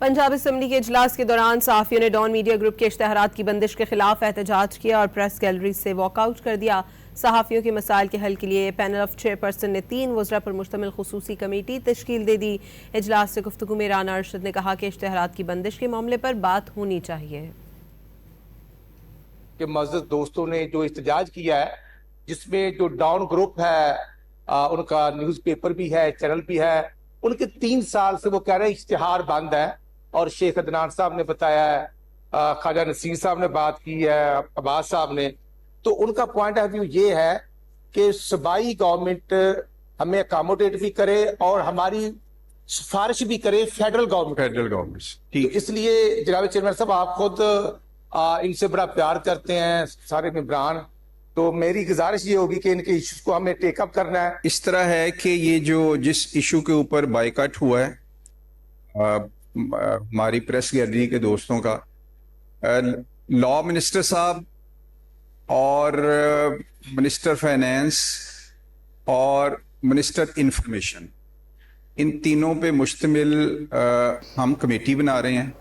Punjab assembly के इजलास के दौरान सहाफ़ियों ने डॉन मीडिया ग्रुप के इश्तहारात की बंदिश के खिलाफ एहतजाज किया और प्रेस गैलरी से वॉकआउट कर दिया। सहाफ़ियों के मसाइल के हल के लिए पैनल ऑफ चेयरपर्सन ने 3 वज़रा पर मुश्तमिल खुसूसी कमेटी तश्कील दे दी। इजलास से गुफ्तगू में राना अरशद ने कहा कि इश्तहारात की बंदिश के मामले पर बात होनी चाहिए। कि मज़दूर दोस्तों ने जो इhtजाज किया है, जिसमें जो डॉन ग्रुप है उनका न्यूज़पेपर भी है, चैनल भी है, उनके 3 साल से वो कह रहे हैं इश्तिहार बंद है। और शेख अदनान साहब ने बताया है, ख्वाजा नसीर साहब ने बात की है, अब्बास साहब ने, तो उनका पॉइंट ऑफ व्यू ये है कि सूबाई गवर्नमेंट हमें अकोमोडेट भी करे और हमारी सिफारिश भी करे फेडरल गवर्नमेंट। ठीक, इसलिए जनाब चेयरमैन साहब आप खुद इनसे बड़ा प्यार करते हैं सारे मेंबरान, तो मेरी गुजारिश ये होगी कि इनके इश्यूज को हमें टेकअप करना है। इस तरह है कि ये जो जिस इशू के ऊपर बाइकआउट हुआ है हमारी प्रेस गैलरी के दोस्तों का, लॉ मिनिस्टर साहब और मिनिस्टर फाइनेंस और मिनिस्टर इंफॉर्मेशन, इन तीनों पे मुश्तमिल हम कमेटी बना रहे हैं।